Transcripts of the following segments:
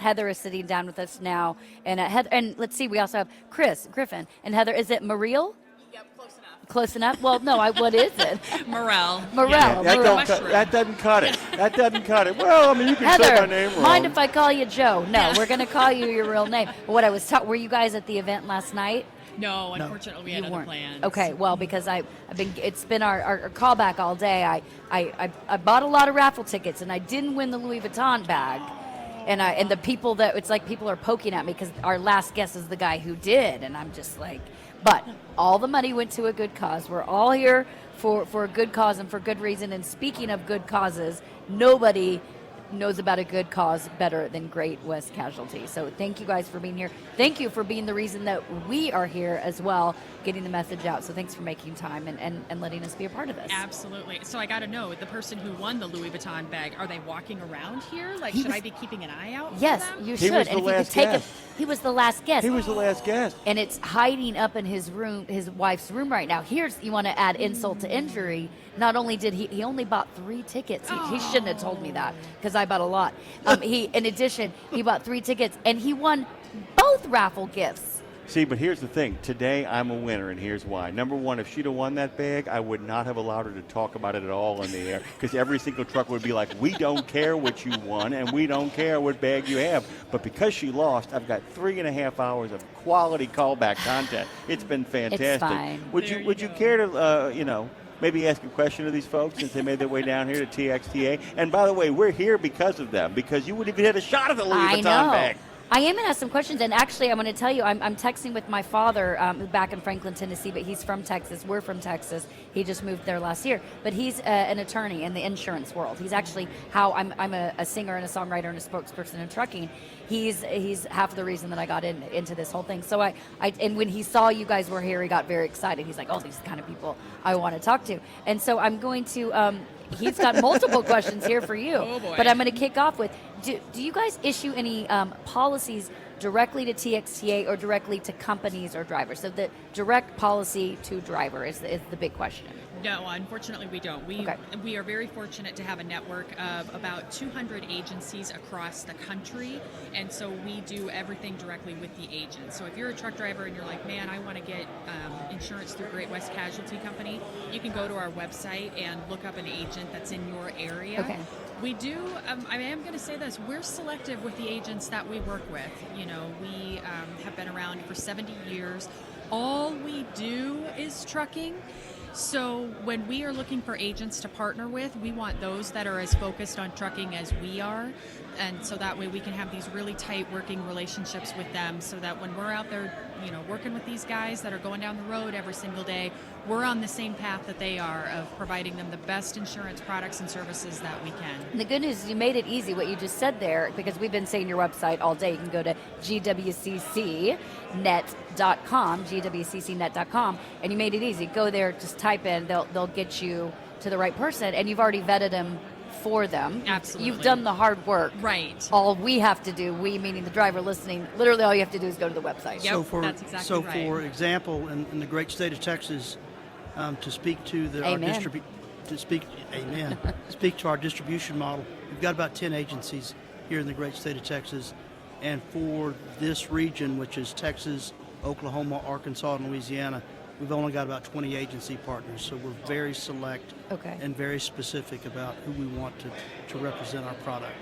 Heather is sitting down with us now, and and let's see, we also have Griffin, and Heather. Is it Marreel? Yep, close enough. Close enough. Well, no. What is it? Marreel. Marreel. Yeah, that doesn't cut it. That doesn't cut it. Well, I mean, you can Heather, say my name wrong. mind if I call you Joe? No, we're going to call you your real name. What I was were you guys at the event last night? No, unfortunately, we had other plans. Okay, well, because it's been our callback all day. I bought a lot of raffle tickets, and I didn't win the Louis Vuitton bag. And the people it's like people are poking at me because our last guest is the guy who did, and I'm just like, but all the money went to a good cause. We're all here for a good cause and for good reason. And speaking of good causes, nobody knows about a good cause better than Great West Casualty. So thank you guys for being here. Thank you for being the reason that we are here as well, getting the message out. So thanks for making time and letting us be a part of this. Absolutely. So I got to know, the person who won the Louis Vuitton bag, are they walking around here? Like, should I be keeping an eye out Yes, for them? you should. Was and the if you could last take guest. he was the last guest. He was the last guest. And it's hiding up in his room, his wife's room right now. You want to add insult to injury. Not only did he only bought 3 tickets. He shouldn't have told me that because I bought a lot. In addition, he bought 3 tickets and he won both raffle gifts. See, but here's the thing. Today, I'm a winner, and here's why. Number one, if she'd have won that bag, I would not have allowed her to talk about it at all in the air, because every single truck would be like, we don't care what you won, and we don't care what bag you have. But because she lost, I've got 3.5 hours of quality callback content. It's been fantastic. It's fine. Would you care to, maybe ask a question of these folks since they made their way down here to TXTA? And by the way, we're here because of them, because you wouldn't even had a shot at the Louis Vuitton bag. I am going to ask some questions, and actually, I'm going to tell you, I'm texting with my father back in Franklin, Tennessee, but he's from Texas. We're from Texas. He just moved there last year, but he's an attorney in the insurance world. He's actually how I'm a singer and a songwriter and a spokesperson in trucking. He's half the reason that I got into this whole thing. So and when he saw you guys were here, he got very excited. He's like, oh, these are the kind of people I want to talk to. And so I'm going to. He's got multiple questions here for you. Oh boy. But I'm going to kick off with, do you guys issue any policies directly to TXTA or directly to companies or drivers? So the direct policy to driver is the big question. No, unfortunately we don't. We are very fortunate to have a network of about 200 agencies across the country, and so we do everything directly with the agent. So if you're a truck driver and you're like, man, I want to get insurance through Great West Casualty Company, you can go to our website and look up an agent that's in your area. Okay. We do, I am going to say this, we're selective with the agents that we work with. We have been around for 70 years. All we do is trucking. So when we are looking for agents to partner with, we want those that are as focused on trucking as we are. And so that way we can have these really tight working relationships with them, so that when we're out there, working with these guys that are going down the road every single day, we're on the same path that they are of providing them the best insurance products and services that we can. And the good news is you made it easy, what you just said there, because we've been saying your website all day. You can go to gwccnet.com, and you made it easy. Go there, just type in, they'll get you to the right person, and you've already vetted them for them. Absolutely. You've done the hard work. Right. All we have to do, we meaning the driver listening, literally all you have to do is go to the website. Yep, that's exactly right. For example, in the great state of Texas, to speak to speak to our distribution model, we've got about 10 agencies here in the great state of Texas, and for this region, which is Texas, Oklahoma, Arkansas, and Louisiana, we've only got about 20 agency partners, so we're very select and very specific about who we want to represent our product.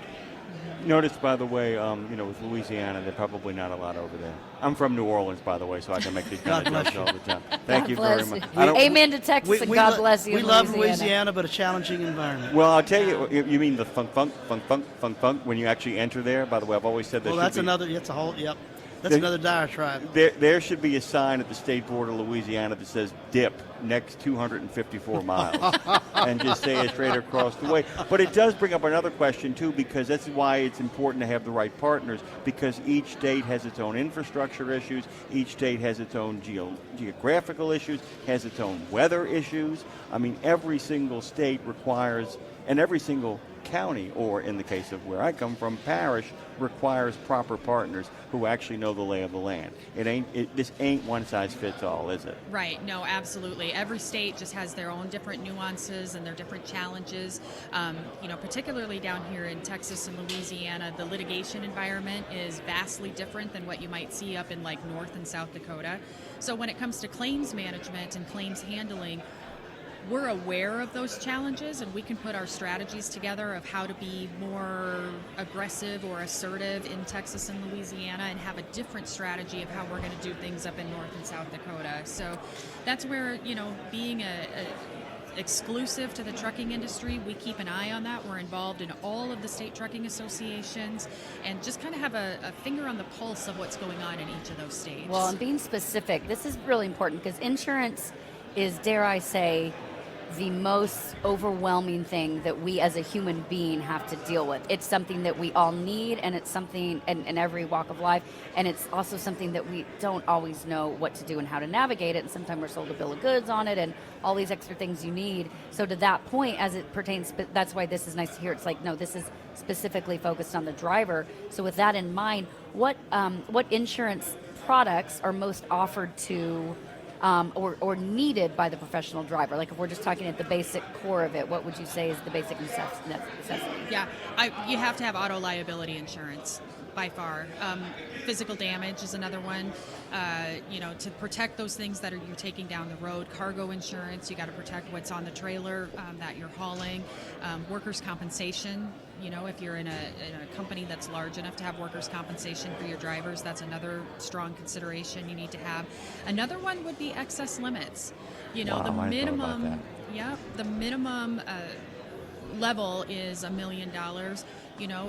Notice, by the way, with Louisiana, they're probably not a lot over there. I'm from New Orleans, by the way, so I can make these kind of jokes all the time. Thank you very much. Amen to Texas, and God bless you. We love Louisiana, but a challenging environment. Well, I'll tell you, you mean the funk when you actually enter there? By the way, I've always said that. Well, that's another diatribe. There should be a sign at the state border of Louisiana that says "dip" next 254 miles, and just say it straight across the way. But it does bring up another question too, because that's why it's important to have the right partners, because each state has its own infrastructure issues, each state has its own geographical issues, has its own weather issues. I mean, every single state requires, and every single county, or in the case of where I come from, parish, requires proper partners who actually know the lay of the land. This ain't one size fits all, is it? Right. No, absolutely. Every state just has their own different nuances and their different challenges. Particularly down here in Texas and Louisiana, the litigation environment is vastly different than what you might see up in like North and South Dakota. So when it comes to claims management and claims handling, we're aware of those challenges, and we can put our strategies together of how to be more aggressive or assertive in Texas and Louisiana, and have a different strategy of how we're going to do things up in North and South Dakota. So that's where, being exclusive to the trucking industry, we keep an eye on that. We're involved in all of the state trucking associations and just kind of have a finger on the pulse of what's going on in each of those states. Well, and being specific, this is really important because insurance is, dare I say, the most overwhelming thing that we as a human being have to deal with. It's something that we all need, and it's something in every walk of life, and it's also something that we don't always know what to do and how to navigate it, and sometimes we're sold a bill of goods on it and all these extra things you need. So to that point, as it pertains, that's why this is nice to hear. It's like, no, this is specifically focused on the driver. So with that in mind, what insurance products are most offered to or needed by the professional driver? Like if we're just talking at the basic core of it, what would you say is the basic necessity? Yeah, you have to have auto liability insurance by far. Physical damage is another one. To protect those things that you're taking down the road. Cargo insurance, you got to protect what's on the trailer that you're hauling. Workers' compensation. If you're in a company that's large enough to have workers' compensation for your drivers, that's another strong consideration you need to have. Another one would be excess limits. Wow, the I didn't know minimum, about the minimum level is $1 million.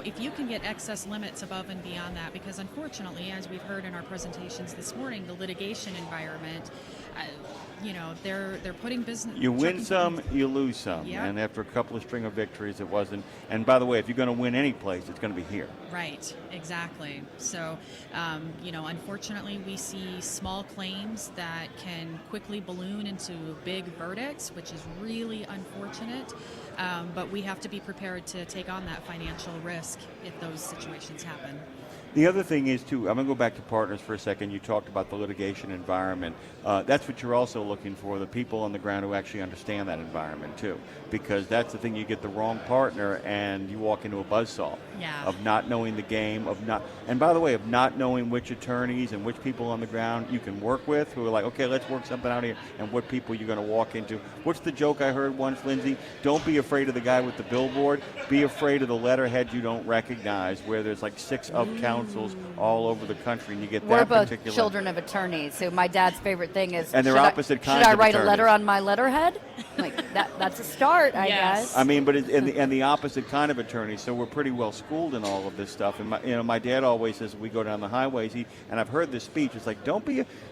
If you can get excess limits above and beyond that, because unfortunately, as we've heard in our presentations this morning, the litigation environment, they're putting business. You win some, you lose some. Yeah. And after a couple of string of victories, it wasn't. And by the way, if you're going to win any place, it's going to be here. Right, exactly. So, unfortunately, we see small claims that can quickly balloon into big verdicts, which is really unfortunate. But we have to be prepared to take on that financial risk if those situations happen. The other thing is, too, I'm going to go back to partners for a second. You talked about the litigation environment. That's what you're also looking for, the people on the ground who actually understand that environment, too. Because that's the thing, you get the wrong partner and you walk into a buzzsaw of not knowing the game, and by the way, of not knowing which attorneys and which people on the ground you can work with who are like, okay, let's work something out here, and what people you're going to walk into. What's the joke I heard once, Lindsay? Don't be afraid of the guy with the billboard. Be afraid of the letterhead you don't recognize, where there's like 6 councils all over the country, and you get We're that both particular. Children of attorneys, so my dad's favorite thing is, And they're opposite kinds should I of write attorneys. a letter on my letterhead? Like that's a start, I guess. I mean, but and the opposite kind of attorney. So we're pretty well schooled in all of this stuff. And my dad always says, we go down the highways. And I've heard this speech. It's like,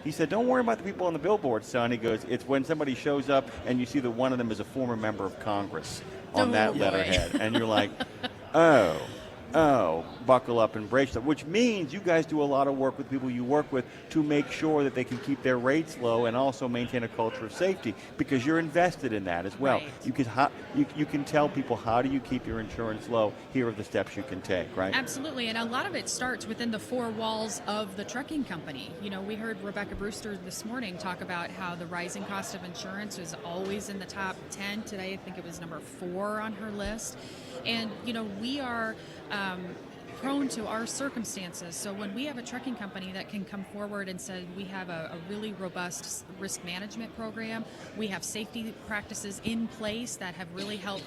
he said, don't worry about the people on the billboard, son. He goes, it's when somebody shows up and you see that one of them is a former member of Congress on that letterhead, and you're like, oh, buckle up and brace up, which means you guys do a lot of work with people you work with to make sure that they can keep their rates low and also maintain a culture of safety, because you're invested in that as well. Right. You can tell people, how do you keep your insurance low? Here are the steps you can take, right? Absolutely, and a lot of it starts within the 4 walls of the trucking company. We heard Rebecca Brewster this morning talk about how the rising cost of insurance is always in the top 10. Today, I think it was number 4 on her list. And, we are prone to our circumstances. So when we have a trucking company that can come forward and say, we have a really robust risk management program, we have safety practices in place that have really helped,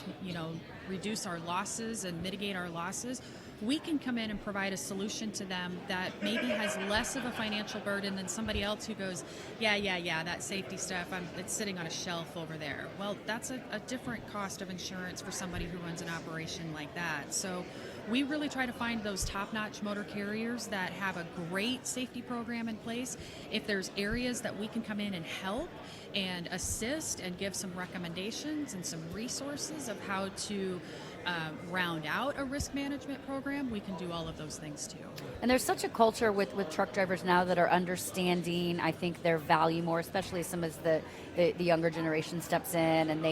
reduce our losses and mitigate our losses, we can come in and provide a solution to them that maybe has less of a financial burden than somebody else who goes, yeah, that safety stuff, it's sitting on a shelf over there. Well, that's a different cost of insurance for somebody who runs an operation like that. So we really try to find those top-notch motor carriers that have a great safety program in place. If there's areas that we can come in and help and assist and give some recommendations and some resources of how to round out a risk management program, we can do all of those things too. And there's such a culture with truck drivers now that are understanding, I think, their value more, especially some as the younger generation steps in, and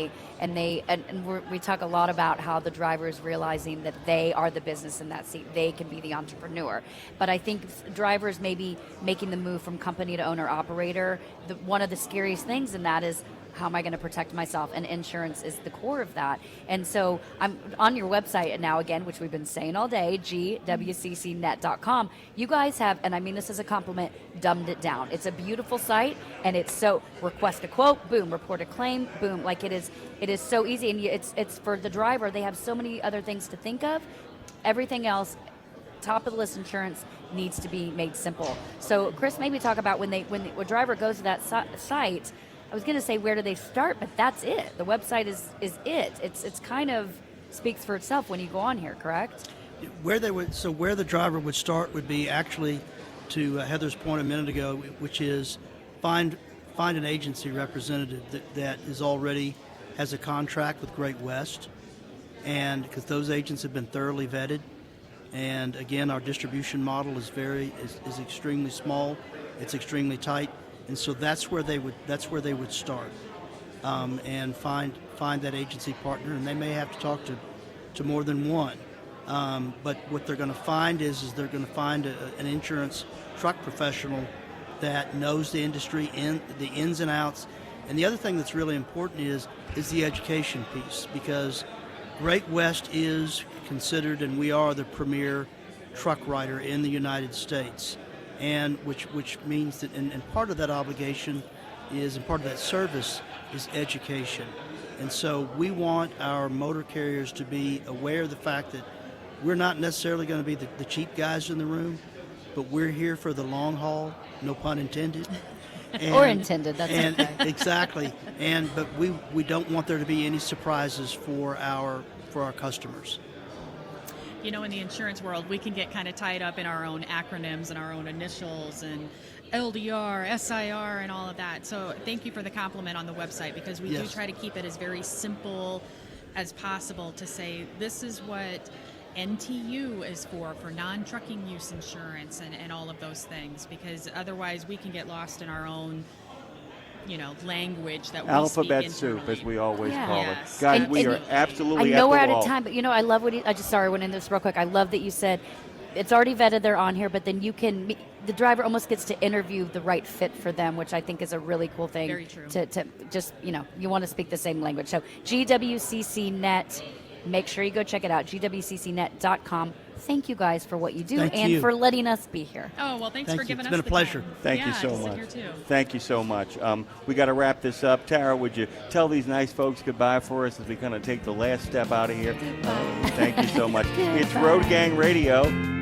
we talk a lot about how the drivers realizing that they are the business in that seat, they can be the entrepreneur. But I think drivers maybe making the move from company to owner operator, one of the scariest things in that is, how am I going to protect myself? And insurance is the core of that. And so I'm on your website now again, which we've been saying all day, gwccnet.com. You guys have, and I mean this as a compliment, dumbed it down. It's a beautiful site, and it's so request a quote, boom, report a claim, boom. Like it is so easy, and it's for the driver. They have so many other things to think of. Everything else, top of the list insurance needs to be made simple. So Chris, maybe talk about when a driver goes to that site. I was going to say, where do they start? But that's it. The website is it. It's kind of speaks for itself when you go on here, correct? Where the driver would start would be actually to Heather's point a minute ago, which is find an agency representative that is already has a contract with Great West, and because those agents have been thoroughly vetted, and again, our distribution model is extremely small. It's extremely tight. And so that's where they would start, and find that agency partner, and they may have to talk to more than one. But what they're going to find is they're going to find an insurance truck professional that knows the industry the ins and outs. And the other thing that's really important is the education piece, because Great West is considered, and we are the premier truck writer in the United States. And which means that, and part of that obligation is, and part of that service is education. And so we want our motor carriers to be aware of the fact that we're not necessarily going to be the cheap guys in the room, but we're here for the long haul, no pun intended. Or intended, that's and okay. Exactly. But we don't want there to be any surprises for our customers. You know, in the insurance world, we can get kind of tied up in our own acronyms and our own initials and LDR, SIR, and all of that. So thank you for the compliment on the website, because we do try to keep it as very simple as possible to say this is what NTU is for non-trucking use insurance and all of those things, because otherwise we can get lost in our own language that we alphabet speak soup, internally. as we always call Yes. it. Guys, And we are absolutely I know at we're the out wall. of time, but I love what I just went in this real quick. I love that you said it's already vetted, they're on here, but then the driver almost gets to interview the right fit for them, which I think is a really cool thing. Very true. To just, you want to speak the same language. So GWCCnet, make sure you go check it out, gwccnet.com. Thank you guys for what you do and for letting us be here. Oh, well, thanks for giving us It's been a the pleasure. time. Thank you so to sit much. here too. Thank you so much. We got to wrap this up. Tara, would you tell these nice folks goodbye for us as we kind of take the last step out of here? Thank you so much. It's Road Gang Radio.